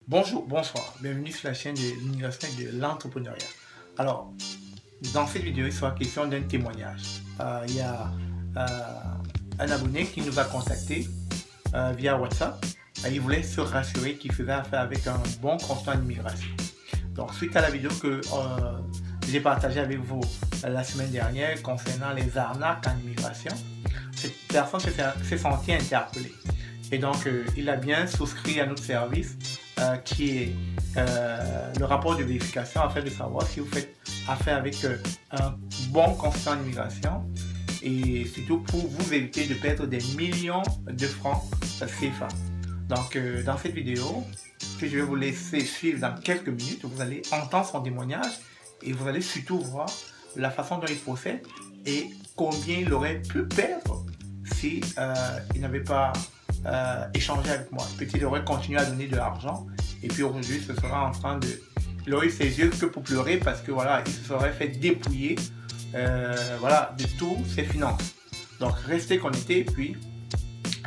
Bonjour, bonsoir, bienvenue sur la chaîne de l'immigration et de l'entrepreneuriat. Alors, dans cette vidéo, il sera question d'un témoignage. Il y a un abonné qui nous a contacté via WhatsApp. Il voulait se rassurer qu'il faisait affaire avec un bon consultant d'immigration. Donc, suite à la vidéo que j'ai partagée avec vous la semaine dernière concernant les arnaques en immigration, cette personne s'est sentie interpellée. Et donc, il a bien souscrit à notre service qui est le rapport de vérification afin de savoir si vous faites affaire avec un bon consultant d'immigration et surtout pour vous éviter de perdre des millions de francs CFA. Donc, dans cette vidéo que je vais vous laisser suivre dans quelques minutes, vous allez entendre son témoignage et vous allez surtout voir la façon dont il procède et combien il aurait pu perdre si il n'avait pas échangé avec moi. Peut-être qu'il aurait continué à donner de l'argent et puis aujourd'hui ce sera en train de... Il aurait eu ses yeux que pour pleurer parce que voilà, il se serait fait dépouiller voilà, de tous ses finances. Donc restez connectés et puis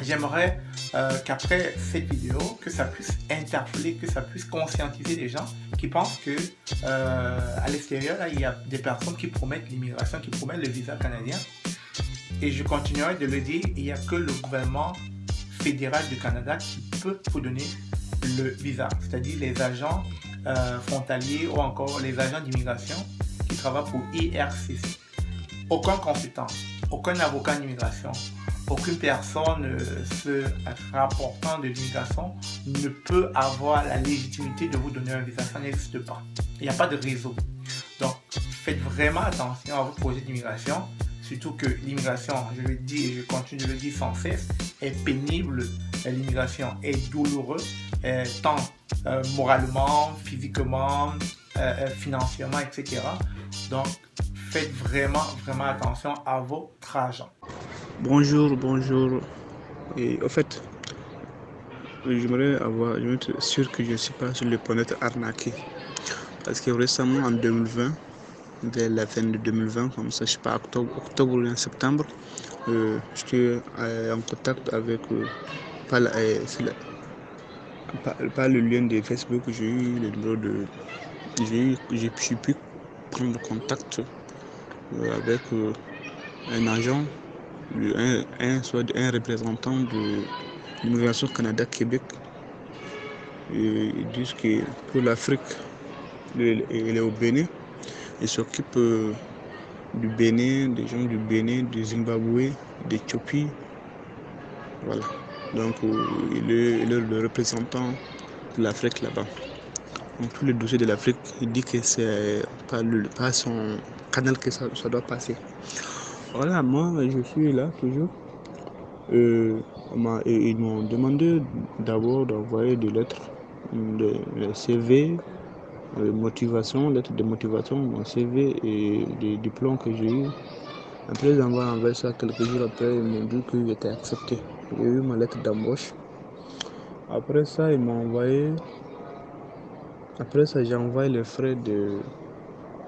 j'aimerais qu'après cette vidéo, que ça puisse interpeller, que ça puisse conscientiser les gens qui pensent que à l'extérieur, là, il y a des personnes qui promettent l'immigration, qui promettent le visa canadien. Et je continuerai de le dire, il n'y a que le gouvernement fédéral du Canada qui peut vous donner le visa, c'est-à-dire les agents frontaliers ou encore les agents d'immigration qui travaillent pour IRCC. Aucun consultant, aucun avocat d'immigration, aucune personne se rapportant de l'immigration ne peut avoir la légitimité de vous donner un visa, ça n'existe pas. Il n'y a pas de réseau. Donc faites vraiment attention à vos projets d'immigration. Surtout que l'immigration, je le dis et je continue de le dire sans cesse, est pénible. L'immigration est douloureuse, tant moralement, physiquement, financièrement, etc. Donc, faites vraiment attention à votre argent. Bonjour. Et en fait, j'aimerais être sûr que je ne suis pas sur le point d'être arnaqué. Parce que récemment, en 2020, vers la fin de 2020, comme ça, je sais pas, octobre ou septembre, j'étais en contact avec, par, la- par le lien de Facebook, j'ai eu le numéro de. J'ai pu prendre contact avec un agent, soit un représentant de l'immigration Canada-Québec. Ils disent que pour l'Afrique, il est au Bénin. Il s'occupe du Bénin, des gens du Bénin, du Zimbabwe, d'Éthiopie. Voilà. Donc, il est le représentant de l'Afrique là-bas. Donc, tous les dossiers de l'Afrique, il dit que c'est pas son canal que ça doit passer. Voilà, moi, je suis là toujours. Ils m'ont demandé d'abord d'envoyer des lettres, des CV, lettres de motivation, mon CV et des diplômes que j'ai eu. Après avoir envoyé ça quelques jours après, ils m'ont dit que j'étais accepté. J'ai eu ma lettre d'embauche. Après ça, j'ai envoyé les frais de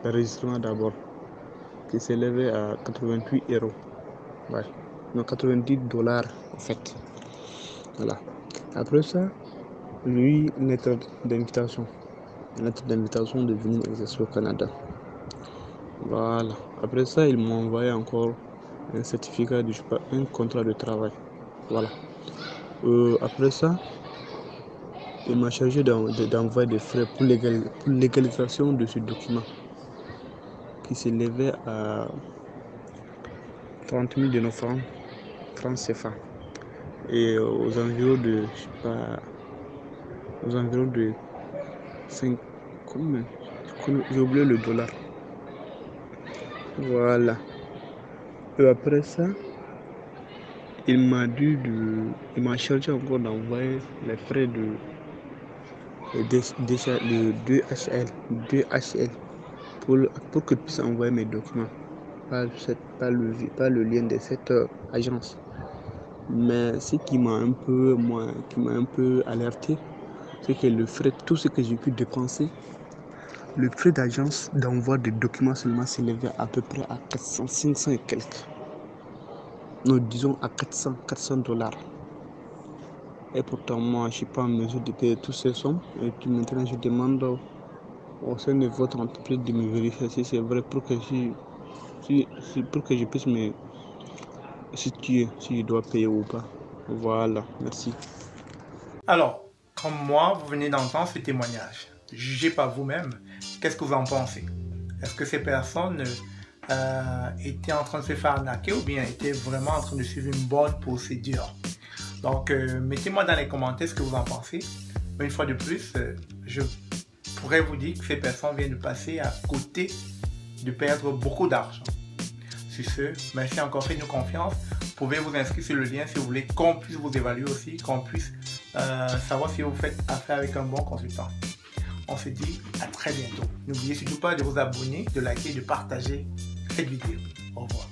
enregistrement d'abord, qui s'élevait à 88 euros. Ouais. Non, 90 dollars en fait. Voilà. Après ça, lui, une lettre d'invitation. Une lettre d'invitation de venir exercer au Canada. Voilà. Après ça, ils m'ont envoyé encore un certificat de, je sais pas, un contrat de travail. Voilà. Après ça, il m'a chargé d'envoyer des frais pour légalisation de ce document qui s'élevait à 30 000 de nos francs CFA. Et aux environs de, je sais pas, aux environs de 5, combien? J'ai oublié le dollar. Voilà. Et après ça, il m'a chargé encore d'envoyer les frais de 2HL pour que je puisse envoyer mes documents par le lien de cette agence. Mais ce qui m'a un peu alerté, c'est que le frais, tout ce que j'ai pu dépenser, le frais d'agence d'envoi de documents seulement s'élevait à peu près à 400, 500 et quelques. Nous disons à 400 dollars. Et pourtant, moi, je ne suis pas en mesure de payer toutes ces sommes. Et puis maintenant, je demande au sein de votre entreprise de me vérifier si c'est vrai pour que, pour que je puisse me situer si je dois payer ou pas. Voilà, merci. Alors, comme moi, vous venez d'entendre ce témoignage. Jugez par vous-même. Qu'est-ce que vous en pensez? Est-ce que ces personnes étaient en train de se faire arnaquer ou bien étaient vraiment en train de suivre une bonne procédure? Donc, mettez-moi dans les commentaires ce que vous en pensez. Une fois de plus, je pourrais vous dire que ces personnes viennent de passer à côté de perdre beaucoup d'argent. Sur ce, merci encore, faites-nous confiance. Vous pouvez vous inscrire sur le lien si vous voulez qu'on puisse vous évaluer aussi, qu'on puisse savoir si vous faites affaire avec un bon consultant. On se dit à très bientôt. N'oubliez surtout pas de vous abonner, de liker et de partager cette vidéo. Au revoir.